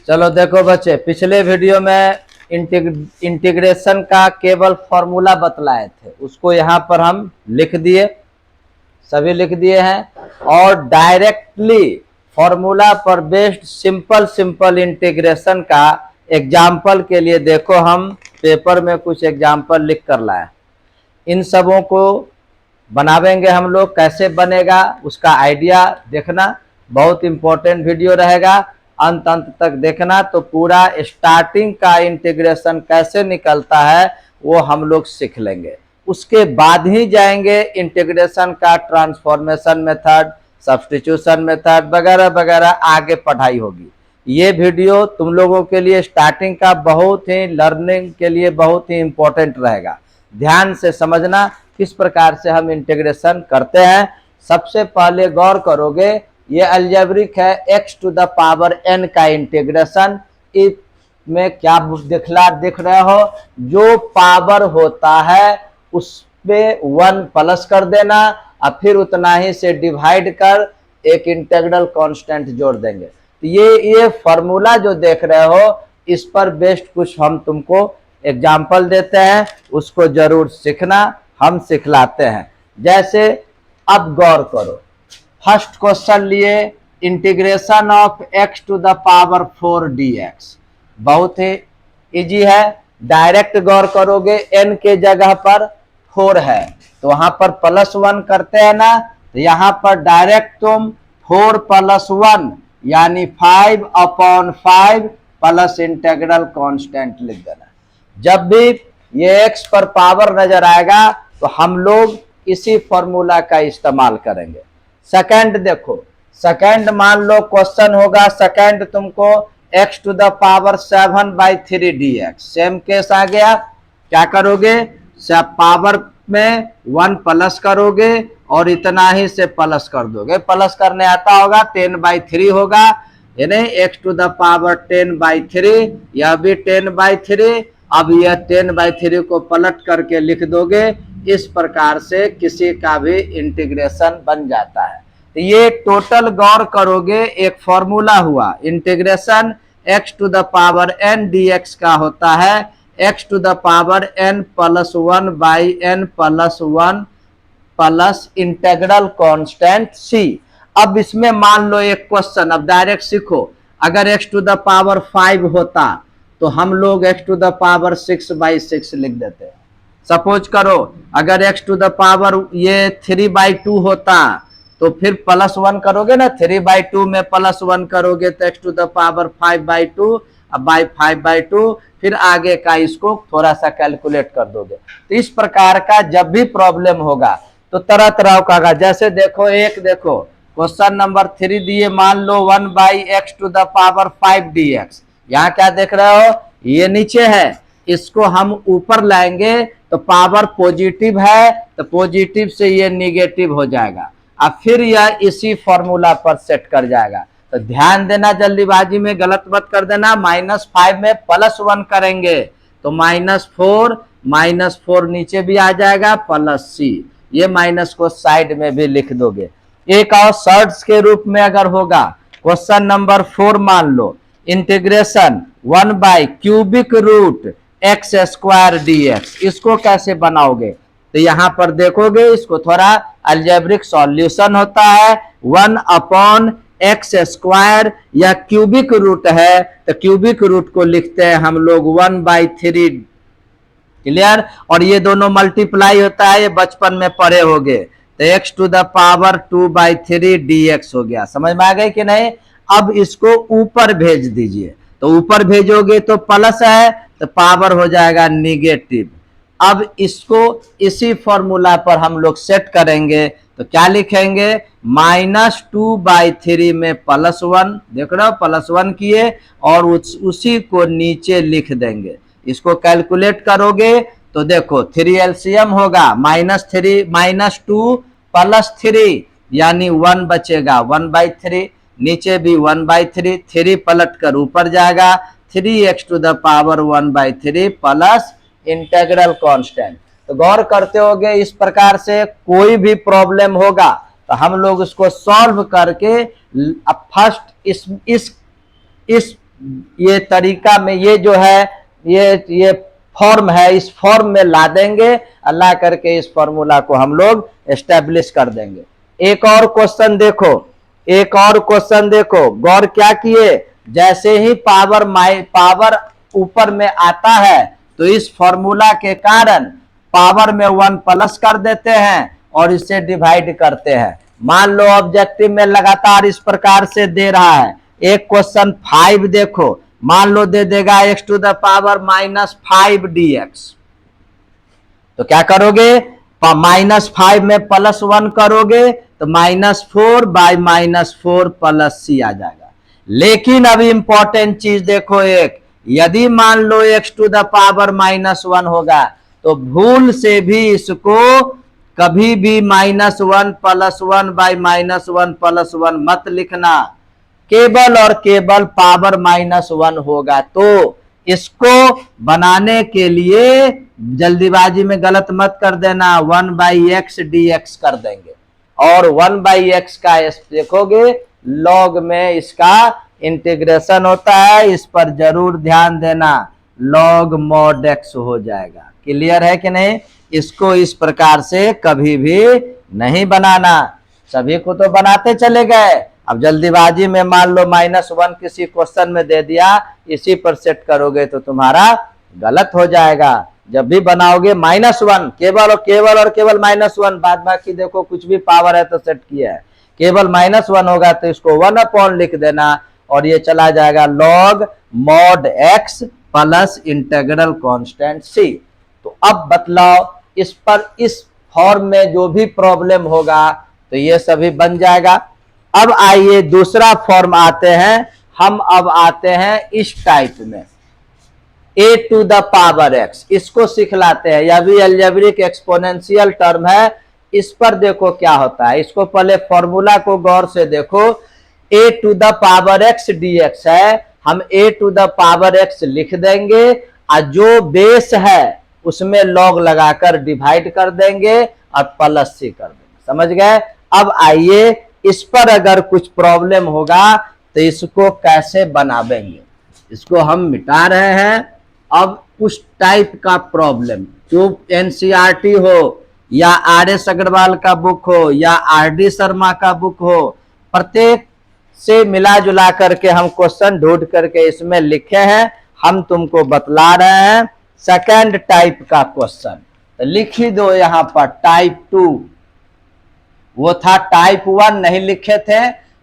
चलो देखो बच्चे, पिछले वीडियो में इंटीग्रेशन का केवल फॉर्मूला बतलाए थे, उसको यहाँ पर हम लिख दिए, सभी लिख दिए हैं। और डायरेक्टली फॉर्मूला पर बेस्ड सिंपल इंटीग्रेशन का एग्जाम्पल के लिए देखो, हम पेपर में कुछ एग्जाम्पल लिख कर लाए। इन सबों को बनावेंगे हम लोग, कैसे बनेगा उसका आइडिया देखना, बहुत इंपॉर्टेंट वीडियो रहेगा, अंत तक देखना। तो पूरा स्टार्टिंग का इंटीग्रेशन कैसे निकलता है वो हम लोग सीख लेंगे, उसके बाद ही जाएंगे इंटीग्रेशन का ट्रांसफॉर्मेशन मेथड, सब्स्टिट्यूशन मेथड वगैरह वगैरह, आगे पढ़ाई होगी। ये वीडियो तुम लोगों के लिए स्टार्टिंग का बहुत ही लर्निंग के लिए बहुत ही इंपॉर्टेंट रहेगा। ध्यान से समझना किस प्रकार से हम इंटीग्रेशन करते हैं। सबसे पहले गौर करोगे, ये अलजेब्रिक है, x to the power n का इंटीग्रेशन। इसमें क्या दिख रहे हो, जो पावर होता है उस पे 1 प्लस कर देना और फिर उतना ही से डिवाइड कर एक इंटीग्रल कांस्टेंट जोड़ देंगे। तो ये फॉर्मूला जो देख रहे हो, इस पर बेस्ड कुछ हम तुमको एग्जाम्पल देते हैं, उसको जरूर सीखना, हम सिखलाते हैं। जैसे अब गौर करो, फर्स्ट क्वेश्चन लिए integration of x to the power 4 dx, बहुत ही इजी है। डायरेक्ट गौर करोगे, n के जगह पर 4 है तो वहां पर +1 करते हैं ना, तो यहां पर डायरेक्ट तुम 4 + 1 यानी 5/5 प्लस इंटीग्रल कांस्टेंट लिख देना। जब भी ये x पर पावर नजर आएगा तो हम लोग इसी फॉर्मूला का इस्तेमाल करेंगे। सेकंड देखो, सेकंड मान लो क्वेश्चन होगा, सेकंड तुमको x to the power 7/3 dx, same case आ गया। क्या करोगे, सब पावर में 1 प्लस करोगे और इतना ही से प्लस कर दोगे। प्लस करने आता होगा 10/3 होगा, यानी x टू द पावर 10/3, यह भी 10/3। अब यह 10/3 को पलट करके लिख दोगे। इस प्रकार से किसी का भी इंटीग्रेशन बन जाता है। तो ये टोटल गौर करोगे एक फॉर्मूला हुआ, integration x to the power n dx का होता है x to the power n + 1/n + 1 plus integral constant c। अब इसमें मान लो एक क्वेश्चन, अब डायरेक्ट सीखो, अगर x टू द पावर 5 होता तो हम लोग x टू द पावर 6/6 लिख देते। सपोज करो अगर x टू द पावर ये 3/2 होता तो फिर +1 करोगे ना, 3/2 में +1 करोगे तो x टू द पावर 5/2, अब 5/2, फिर आगे का इसको थोड़ा सा कैलकुलेट कर दोगे। तो इस प्रकार का जब भी प्रॉब्लम होगा तो तरह तरह का, जैसे देखो एक देखो क्वेश्चन नंबर 3 दिए, मान लो 1/x to the power 5 dx। यहाँ क्या देख रहे हो, ये नीचे है, इसको हम ऊपर लाएंगे तो पावर पॉजिटिव है तो पॉजिटिव से ये निगेटिव हो जाएगा, अब फिर यह इसी फॉर्मूला पर सेट कर जाएगा। तो ध्यान देना, जल्दीबाजी में गलत मत कर देना। -5 में +1 करेंगे तो -4 नीचे भी आ जाएगा +c, ये माइनस को साइड में भी लिख दोगे। एक और शॉर्ट्स के रूप में अगर होगा, क्वेश्चन नंबर 4 मान लो इंटीग्रेशन 1/√x² dx, इसको कैसे बनाओगे, तो यहां पर देखोगे इसको थोड़ा अलजेब्रिक सॉल्यूशन होता है। 1/x², या क्यूबिक रूट है तो क्यूबिक रूट को लिखते हैं हम लोग 1/3, क्लियर। और ये दोनों मल्टीप्लाई होता है, ये बचपन में पढ़े होगे, तो x to the power 2/3 dx हो गया। समझ में आ गई कि नहीं। अब इसको ऊपर भेज दीजिए, तो ऊपर भेजोगे तो प्लस है तो पावर हो जाएगा निगेटिव। अब इसको इसी फॉर्मूला पर हम लोग सेट करेंगे तो क्या लिखेंगे, -2/3 में +1, देख रहे हो +1 किए और उसी को नीचे लिख देंगे। इसको कैलकुलेट करोगे तो देखो 3 LCM होगा, -2 + 3 यानी 1 बचेगा, 1/3, नीचे भी 1/3, 3 पलट कर ऊपर जाएगा, 3x to the power 1/3 plus integral constant. तो गौर करते होगे, इस प्रकार से कोई भी प्रॉब्लम होगा तो हम लोग उसको सॉल्व करके अब फर्स्ट इस ये तरीका में ये जो है ये फॉर्म है, इस फॉर्म में ला देंगे, अल्लाह करके इस फॉर्मूला को हम लोग एस्टेब्लिश कर देंगे। एक और क्वेश्चन देखो, एक और क्वेश्चन देखो, गौर क्या किए, जैसे ही पावर ऊपर में आता है तो इस फॉर्मूला के कारण पावर में 1 प्लस कर देते हैं और इसे डिवाइड करते हैं। मान लो ऑब्जेक्टिव में लगातार इस प्रकार से दे रहा है, एक क्वेश्चन 5 देखो, मान लो दे देगा x to the power -5 dx, तो क्या करोगे, -5 में +1 करोगे तो -4 बाय -4 प्लस c आ जाएगा। लेकिन अभी इंपॉर्टेंट चीज देखो, एक यदि मान लो x टू द पावर -1 होगा तो भूल से भी इसको कभी भी -1 + 1 बाय -1 + 1 मत लिखना, केवल और केवल पावर -1 होगा। तो इसको बनाने के लिए जल्दीबाजी में गलत मत कर देना, 1/x dx कर देंगे और 1/x का देखोगे लॉग में इसका इंटीग्रेशन होता है, इस पर जरूर ध्यान देना, log mod x हो जाएगा। क्लियर है कि नहीं? इसको इस प्रकार से कभी भी नहीं बनाना, सभी को तो बनाते चले गए, अब जल्दीबाजी में मान लो -1 किसी क्वेश्चन में दे दिया, इसी पर सेट करोगे तो तुम्हारा गलत हो जाएगा। जब भी बनाओगे -1 केवल और केवल -1, बाद बाकी देखो कुछ भी पावर है तो सेट किया है, केवल -1 होगा तो इसको 1 लिख देना और ये चला जाएगा log mod x plus integral constant c। तो अब बतलाओ इस पर, इस फॉर्म में जो भी प्रॉब्लम होगा तो ये सभी बन जाएगा। अब आइए दूसरा फॉर्म आते हैं, हम अब आते हैं इस टाइप में a to the power x, इसको सिखलाते हैं, यह भी अलजेब्रिक एक्सपोनेंशियल टर्म है। इस पर देखो क्या होता है, इसको पहले फॉर्मूला को गौर से देखो, a to the power x dx है, हम a to the power x लिख देंगे और जो बेस है उसमें लॉग लगाकर डिवाइड कर देंगे और प्लस c कर देंगे। समझ गए? अब आइए इस पर अगर कुछ प्रॉब्लम होगा तो इसको कैसे बनावेंगे, इसको हम मिटा रहे हैं। अब उस टाइप का प्रॉब्लम जो एनसीईआरटी हो या आर.एस. अग्रवाल का बुक हो या आर.डी. शर्मा का बुक हो, प्रत्येक से मिला जुला करके हम क्वेश्चन ढूंढ करके इसमें लिखे हैं, हम तुमको बतला रहे हैं। सेकंड टाइप का क्वेश्चन तो लिख ही दो यहां पर, टाइप 2, वो था टाइप 1 नहीं लिखे थे,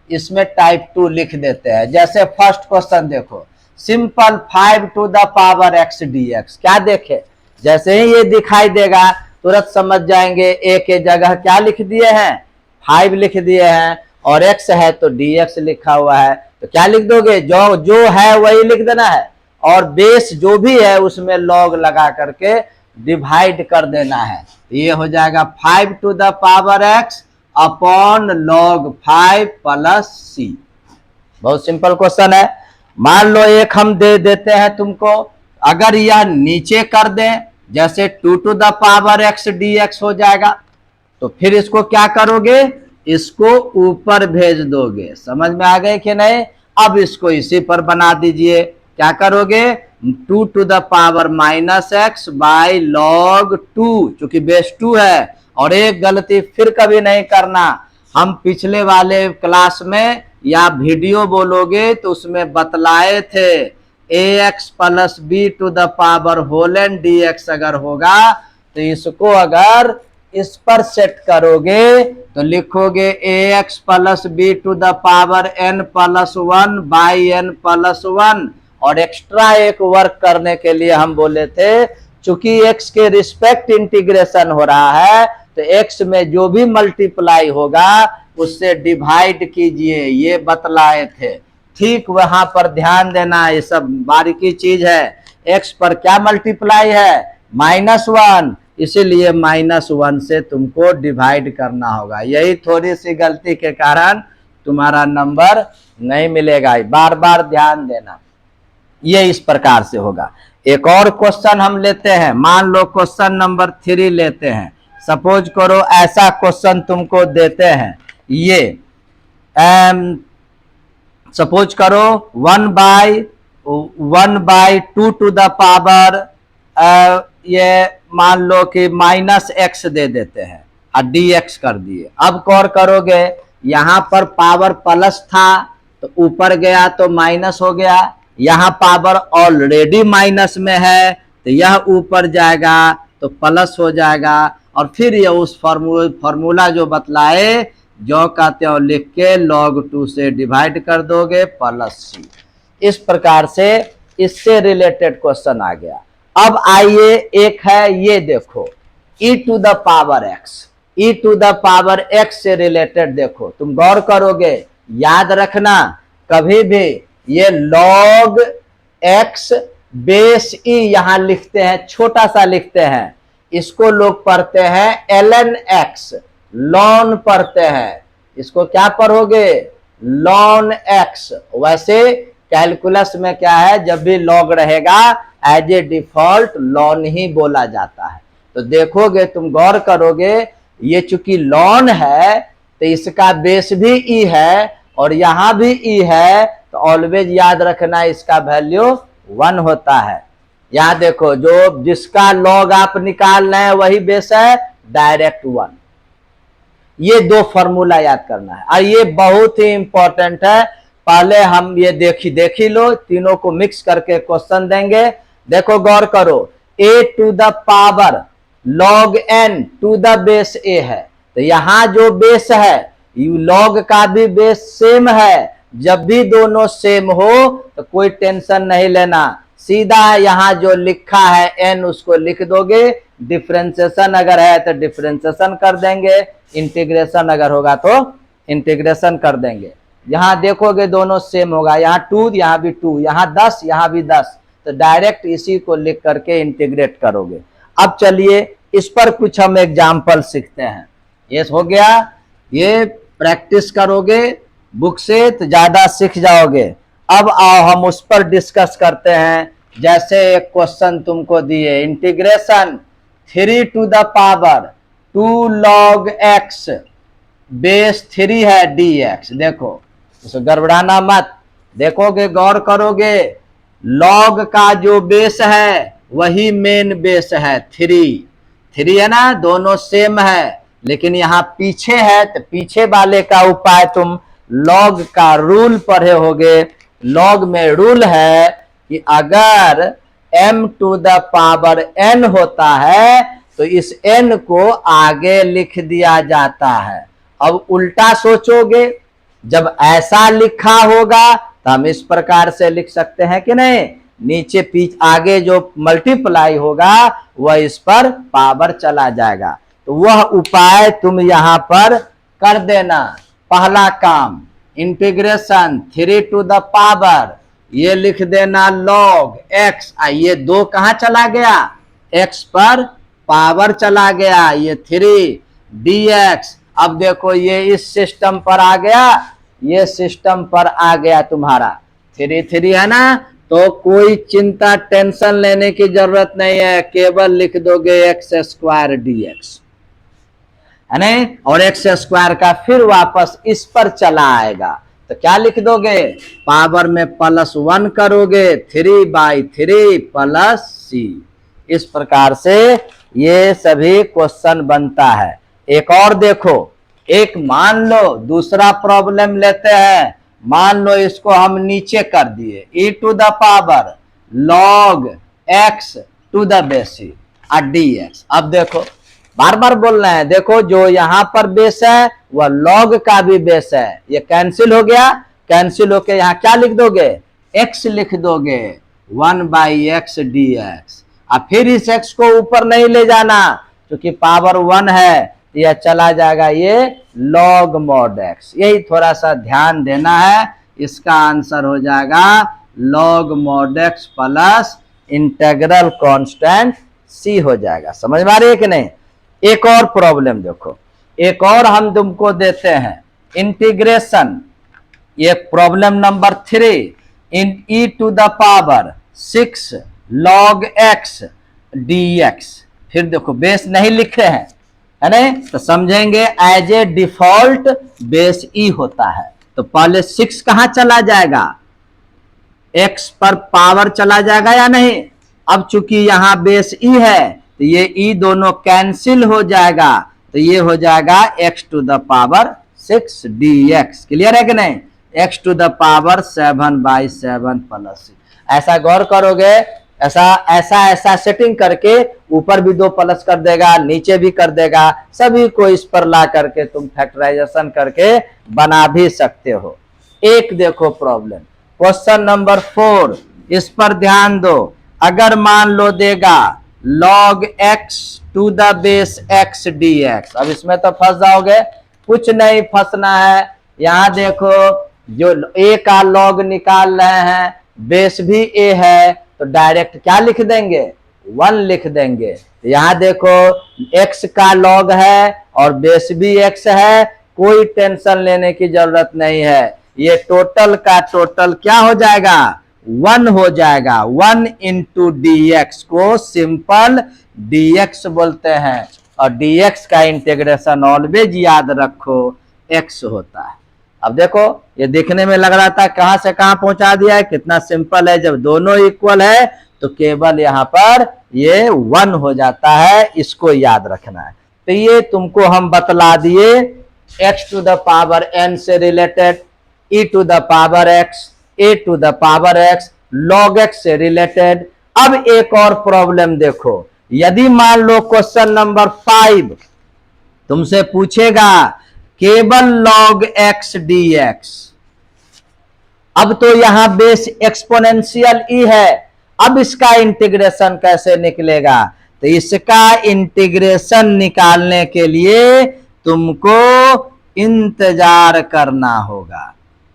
इसमें टाइप 2 लिख देते हैं। जैसे फर्स्ट क्वेश्चन देखो, simple 5 to the power x dx, क्या देखे, जैसे ही ये दिखाई देगा तुरंत समझ जाएंगे a के जगह क्या लिख दिए हैं, 5 लिख दिए हैं और x है तो dx लिखा हुआ है, तो क्या लिख दोगे, जो है वही लिख देना है और बेस जो भी है उसमें लॉग लगा करके डिवाइड कर देना है। तो ये हो जाएगा 5 to the power x upon log 5 plus c। बहुत सिंपल क्वेश्चन है। मान लो एक हम दे देते हैं तुमको, अगर यह नीचे कर दें जैसे 2 to the power x dx हो जाएगा, तो फिर इसको क्या करोगे, इसको ऊपर भेज दोगे। समझ में आ गए कि नहीं? अब इसको इसी पर बना दीजिए, क्या करोगे, 2 to the power -x by log 2, चूंकि बेस 2 है। और एक गलती फिर कभी नहीं करना, हम पिछले वाले क्लास में या वीडियो बोलोगे तो उसमें बतलाए थे ax plus b to the power whole and dx अगर होगा तो इसको अगर इस पर सेट करोगे तो लिखोगे ax plus b to the power n plus 1 by n plus 1। और एक्स्ट्रा एक वर्क करने के लिए हम बोले थे, चूंकि x के रिस्पेक्ट इंटीग्रेशन हो रहा है तो x में जो भी मल्टीप्लाई होगा उससे डिवाइड कीजिए, ये बतलाए थे। ठीक वहां पर ध्यान देना, ये सब बारीकी चीज है। x पर क्या मल्टीप्लाई है, -1, इसीलिए -1 से तुमको डिवाइड करना होगा। यही थोड़ी सी गलती के कारण तुम्हारा नंबर नहीं मिलेगा, बार बार ध्यान देना। ये इस प्रकार से होगा। एक और क्वेश्चन हम लेते हैं, मान लो क्वेश्चन नंबर 3 लेते हैं। सपोज करो ऐसा क्वेश्चन तुमको देते हैं, ये सपोज करो 1/√x 1/2 टू द पावर ये मान लो कि -x दे देते हैं और dx कर दिए। अब गौर करोगे यहां पर पावर प्लस था तो ऊपर गया तो माइनस हो गया, यहां पावर ऑलरेडी माइनस में है तो यह ऊपर जाएगा तो प्लस हो जाएगा, और फिर ये उस फॉर्मूला जो बतलाए जो कहते हो लिख के log 2 से डिवाइड कर दोगे +c। इस प्रकार से इससे रिलेटेड क्वेश्चन आ गया। अब आइए एक है ये देखो e to the power x से रिलेटेड देखो, तुम गौर करोगे याद रखना कभी भी ये log x बेस e यहां लिखते हैं, छोटा सा लिखते हैं, इसको लोग पढ़ते हैं ln x, लॉन पढ़ते हैं, इसको क्या पढ़ोगे ln x। वैसे कैलकुलस में क्या है, जब भी लॉग रहेगा एज ए डिफॉल्ट लॉन ही बोला जाता है। तो देखोगे तुम गौर करोगे ये चूंकि लॉन है तो इसका बेस भी ई है और यहां भी ई है, तो ऑलवेज याद रखना इसका वैल्यू 1 होता है। यहां देखो जो जिसका लॉग आप निकाल रहे हैं वही बेस है, डायरेक्ट 1। ये दो फॉर्मूला याद करना है और ये बहुत ही इंपॉर्टेंट है। पहले हम ये देखी लो, तीनों को मिक्स करके क्वेश्चन देंगे। देखो गौर करो a to the power log n to the base a है, तो यहां जो बेस है log का भी बेस सेम है। जब भी दोनों सेम हो तो कोई टेंशन नहीं लेना, सीधा यहां जो लिखा है n उसको लिख दोगे, डिफरेंशिएशन अगर है तो डिफरेंशिएशन कर देंगे, इंटीग्रेशन अगर होगा तो इंटीग्रेशन कर देंगे। यहां देखोगे दोनों सेम होगा, यहाँ 2 यहाँ भी 2, यहाँ 10 यहाँ भी 10, तो डायरेक्ट इसी को लिख करके इंटीग्रेट करोगे। अब चलिए इस पर कुछ हम एग्जाम्पल सीखते हैं। ये हो गया, ये प्रैक्टिस करोगे बुक से तो ज्यादा सीख जाओगे। अब आओ हम उस पर डिस्कस करते हैं। जैसे एक क्वेश्चन तुमको दिए, integration 3 to the power 2 log x base 3 है dx। देखो इसे गड़बड़ाना मत, देखोगे गौर करोगे log का जो बेस है वही मेन बेस है 3 है ना, दोनों सेम है, लेकिन यहाँ पीछे है तो पीछे वाले का उपाय तुम log का रूल पढ़े होगे। log में रूल है कि अगर m to the power n होता है तो इस n को आगे लिख दिया जाता है। अब उल्टा सोचोगे, जब ऐसा लिखा होगा तो हम इस प्रकार से लिख सकते हैं कि नहीं, नीचे पीछे आगे जो मल्टीप्लाई होगा वह इस पर पावर चला जाएगा। तो वह उपाय तुम यहां पर कर देना। पहला काम इंटीग्रेशन 3 टू द पावर, ये लिख देना log x, ये 2 कहां चला गया, x पर पावर चला गया, ये 3 dx। अब देखो ये इस सिस्टम पर आ गया, ये सिस्टम पर आ गया तुम्हारा 3 है ना, तो कोई चिंता टेंशन लेने की जरूरत नहीं है, केवल लिख दोगे x² dx है नहीं, और x² का फिर वापस इस पर चला आएगा तो क्या लिख दोगे, पावर में +1 करोगे 3/3 +c। इस प्रकार से ये सभी क्वेश्चन बनता है। एक और देखो, एक मान लो दूसरा प्रॉब्लम लेते हैं, मान लो इसको हम नीचे कर दिए e to the power log x to the base dx। अब देखो बार बार बोल रहे हैं, देखो जो यहाँ पर बेस है वह log का भी बेस है, ये कैंसिल हो गया, कैंसिल होके यहाँ क्या लिख दोगे, x लिख दोगे 1/x dx। अब फिर इस x को ऊपर नहीं ले जाना क्योंकि पावर 1 है, यह चला जाएगा ये log mod x। यही थोड़ा सा ध्यान देना है, इसका आंसर हो जाएगा log mod x plus integral constant c हो जाएगा। समझ में आ रही है कि नहीं। एक और प्रॉब्लम देखो, एक और हम तुमको देते हैं इंटीग्रेशन, ये problem number 3 in e to the power 6 log x dx। फिर देखो बेस नहीं लिखे हैं है नहीं, तो समझेंगे एज ए डिफॉल्ट बेस ई होता है, तो पहले 6 कहां चला जाएगा, x पर पावर चला जाएगा या नहीं। अब चूंकि यहाँ बेस e है तो ये e दोनों कैंसिल हो जाएगा, तो ये हो जाएगा x to the power 6 dx। Clear है कि नहीं, x to the power 7/7 plus 6। ऐसा गौर करोगे, ऐसा सेटिंग करके ऊपर भी 2 प्लस कर देगा, नीचे भी कर देगा, सभी को इस पर ला करके तुम फैक्टराइजेशन करके बना भी सकते हो। एक देखो प्रॉब्लम, क्वेश्चन नंबर 4, इस पर ध्यान दो। अगर मान लो देगा log x to the base x dx। अब इसमें तो फंस जाओगे, कुछ नहीं फंसना है। यहां देखो जो a का log निकाल रहे हैं, बेस भी a है, तो डायरेक्ट क्या लिख देंगे, 1 लिख देंगे। यहां देखो x का log है और बेस भी x है, कोई टेंशन लेने की जरूरत नहीं है। ये टोटल का टोटल क्या हो जाएगा, 1 हो जाएगा। 1 इंटू dx को सिंपल dx बोलते हैं, और dx का इंटीग्रेशन ऑलवेज याद रखो x होता है। अब देखो ये देखने में लग रहा था कहां से कहां पहुंचा दिया है, कितना सिंपल है। जब दोनों इक्वल है तो केवल यहां पर ये 1 हो जाता है, इसको याद रखना है। तो ये तुमको हम बतला दिए x to the power n से related, e to the power x, a to the power x, log x से रिलेटेड। अब एक और प्रॉब्लम देखो, यदि मान लो क्वेश्चन नंबर 5 तुमसे पूछेगा केवल log x dx। अब तो यहां बेस एक्सपोनेंशियल e है, अब इसका इंटीग्रेशन कैसे निकलेगा, तो इसका इंटीग्रेशन निकालने के लिए तुमको इंतजार करना होगा।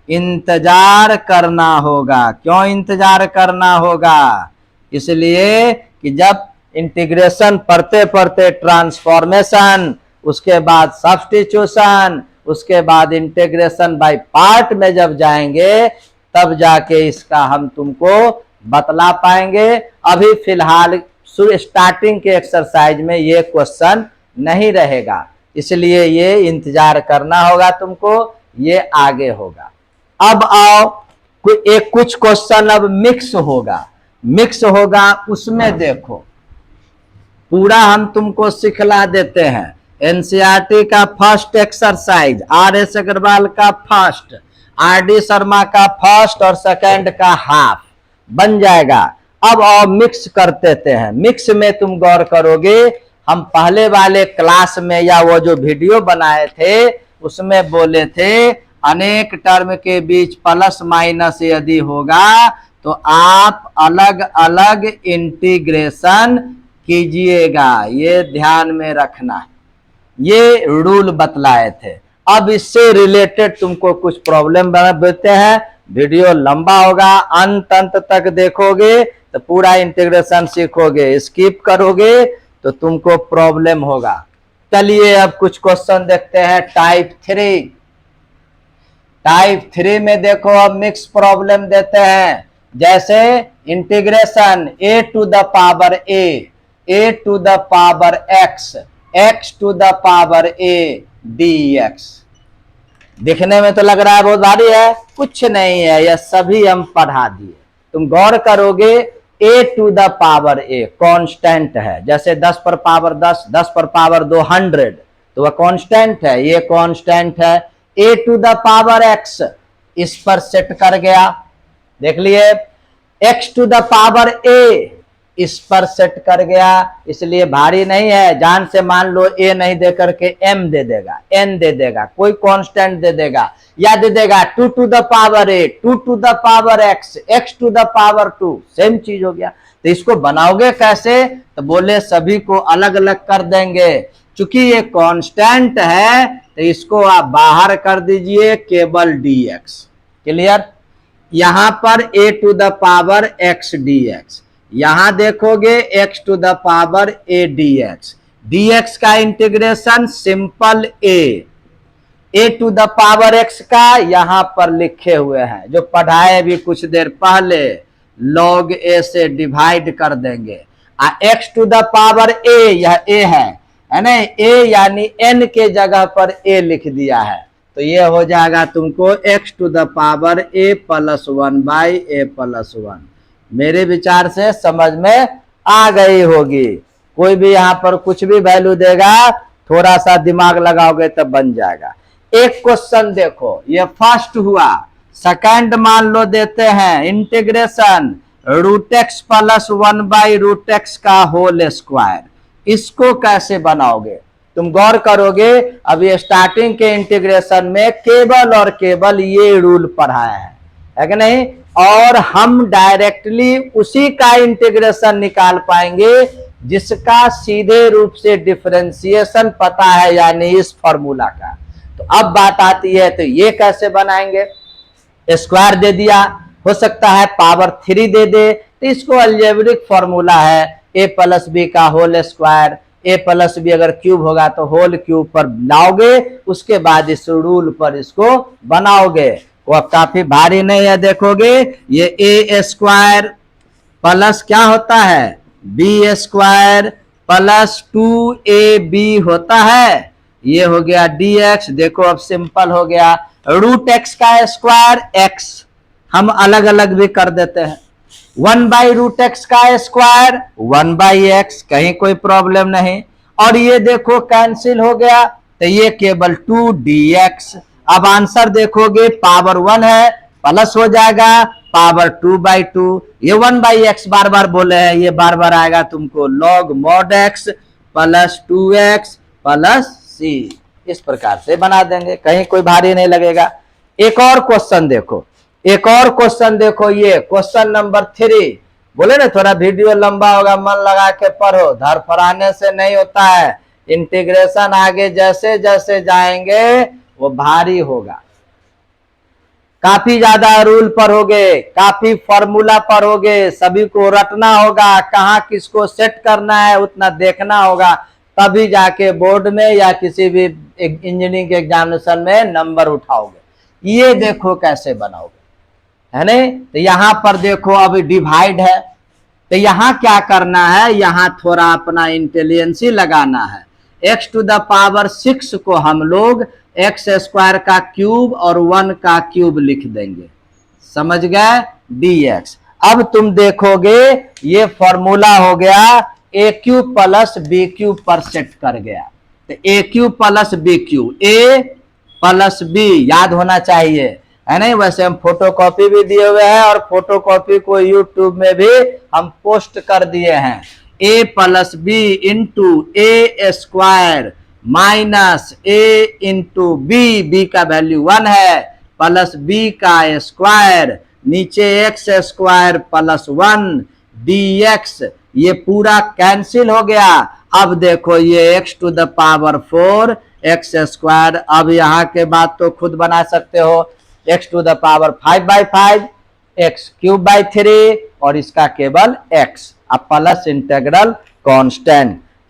इंतजार करना होगा, क्यों इंतजार करना होगा, इसलिए कि जब इंटीग्रेशन पढ़ते पढ़ते ट्रांसफॉर्मेशन, उसके बाद सब्स्टिट्यूशन, उसके बाद इंटीग्रेशन बाय पार्ट में जब जाएंगे तब जाके इसका हम तुमको बतला पाएंगे। अभी फिलहाल स्टार्टिंग के एक्सरसाइज में ये क्वेश्चन नहीं रहेगा, इसलिए ये इंतजार करना होगा तुमको, ये आगे होगा। अब आओ कुछ क्वेश्चन अब मिक्स होगा, उसमें देखो पूरा हम तुमको सिखला देते हैं। एनसीईआरटी का फर्स्ट एक्सरसाइज, आर.एस. अग्रवाल का फर्स्ट, आर.डी. शर्मा का फर्स्ट और सेकंड का हाफ बन जाएगा। अब आओ मिक्स कर देते हैं। मिक्स में तुम गौर करोगे, हम पहले वाले क्लास में या वो जो वीडियो बनाए थे उसमें बोले थे अनेक टर्म के बीच प्लस माइनस यदि होगा तो आप अलग अलग इंटीग्रेशन कीजिएगा, ये ध्यान में रखना, ये रूल बतलाए थे। अब इससे रिलेटेड तुमको कुछ प्रॉब्लम बताते हैं, वीडियो लंबा होगा, अंत तक देखोगे तो पूरा इंटीग्रेशन सीखोगे, स्किप करोगे तो तुमको प्रॉब्लम होगा। चलिए अब कुछ क्वेश्चन देखते हैं टाइप 3 में देखो अब मिक्स प्रॉब्लम देते हैं, जैसे integration a to the power a to the power x to the power a dx। दिखने में तो लग रहा है बहुत भारी है, कुछ नहीं है, यह सभी हम पढ़ा दिए। तुम गौर करोगे a to the power a constant है, जैसे 10 पर पावर 10, 10 पर पावर 2 100, तो वह कांस्टेंट है, ये कांस्टेंट है। a to the power x इस पर सेट कर गया, देख लिए। x to the power a इस पर सेट कर गया, इसलिए भारी नहीं है। जान से मान लो a नहीं दे करके m दे देगा, n दे देगा, कोई कांस्टेंट दे देगा, या दे देगा 2 to the power a, 2 to the power x, x to the power 2, same चीज हो गया। तो इसको बनाओगे कैसे, तो बोले सभी को अलग अलग कर देंगे। चूंकि ये कांस्टेंट है तो इसको आप बाहर कर दीजिए, केवल dx। क्लियर। यहां पर a to the power x dx, यहां देखोगे x to the power a dx, dx का integration simple a to the power x का यहां पर लिखे हुए हैं, जो पढ़ाए भी कुछ देर पहले, log a से डिवाइड कर देंगे। x to the power a, यह a है ना, a यानी n के जगह पर a लिख दिया है, तो ये हो जाएगा तुमको x to the power a plus 1 by a plus 1। मेरे विचार से समझ में आ गई होगी। कोई भी यहाँ पर कुछ भी वैल्यू देगा, थोड़ा सा दिमाग लगाओगे तब बन जाएगा। एक क्वेश्चन देखो, ये फर्स्ट हुआ। सेकंड मान लो देते हैं integration root x plus 1 by root x का होल स्क्वायर। इसको कैसे बनाओगे? तुम गौर करोगे, अभी स्टार्टिंग के इंटीग्रेशन में केवल और केवल ये रूल पढ़ाया है कि नहीं? और हम डायरेक्टली उसी का इंटीग्रेशन निकाल पाएंगे जिसका सीधे रूप से डिफरेंशिएशन पता है, यानी इस फॉर्मूला का। तो अब बात आती है, तो ये कैसे बनाएंगे? स्क्वायर दे दिया, हो सकता है पावर 3 दे दे, तो इसको अलजेब्रिक फॉर्मूला है a प्लस बी का whole square. a plus b अगर क्यूब होगा तो होल क्यूब पर लाओगे, उसके बाद इस रूल पर इसको बनाओगे। वो अब काफी भारी नहीं है, देखोगे ये a स्क्वायर प्लस क्या होता है b स्क्वायर प्लस 2ab होता है। ये हो गया dx। देखो अब सिंपल हो गया। रूट एक्स का स्क्वायर x हम अलग अलग भी कर देते हैं। 1 बाई रूट एक्स का स्क्वायर 1 बाई एक्स, कहीं कोई प्रॉब्लम नहीं। और ये देखो कैंसिल हो गया, तो ये केवल 2dx। अब आंसर देखोगे पावर 1 है, प्लस हो जाएगा पावर 2/2। ये 1 बाई एक्स बार बार बोले हैं, ये बार बार आएगा तुमको log mod x plus 2x plus c। इस प्रकार से बना देंगे, कहीं कोई भारी नहीं लगेगा। एक और क्वेश्चन देखो, एक और क्वेश्चन देखो, ये क्वेश्चन नंबर 3। बोले ना थोड़ा वीडियो लंबा होगा, मन लगा के पढ़ो, धड़फड़ाने से नहीं होता है। इंटीग्रेशन आगे जैसे जैसे जाएंगे वो भारी होगा। काफी ज्यादा रूल पढ़ोगे, काफी फॉर्मूला पढ़ोगे, सभी को रटना होगा, कहाँ किसको सेट करना है उतना देखना होगा, तभी जाके बोर्ड में या किसी भी इंजीनियरिंग के एग्जामिनेशन में नंबर उठाओगे। ये देखो कैसे बनाओगे, है नहीं? तो यहां पर देखो अभी डिवाइड है, तो यहां क्या करना है, यहां थोड़ा अपना इंटेलिजेंसी लगाना है। x टू द पावर 6 को हम लोग एक्स स्क्वायर का क्यूब और 1 का क्यूब लिख देंगे, समझ गए? dx। अब तुम देखोगे ये फॉर्मूला हो गया ए क्यूब प्लस बी क्यूब पर सेट कर गया। तो ए क्यूब प्लस बी क्यूब, ए प्लस बी याद होना चाहिए, है नहीं? वैसे हम फोटो कॉपी भी दिए हुए हैं और फोटो कॉपी को यूट्यूब में भी हम पोस्ट कर दिए हैं। ए प्लस बी इंटू ए स्क्वायर माइनस ए इंटू बी, बी का वैल्यू 1 है, प्लस बी का स्क्वायर, नीचे एक्स स्क्वायर प्लस 1 dx। ये पूरा कैंसिल हो गया। अब देखो ये x to the power 4 x square. अब यहाँ के बाद तो खुद बना सकते हो, x to the power 5/5 x cube by 3 और इसका केवल x। अब प्लस इंटीग्रल कांस्टेंट।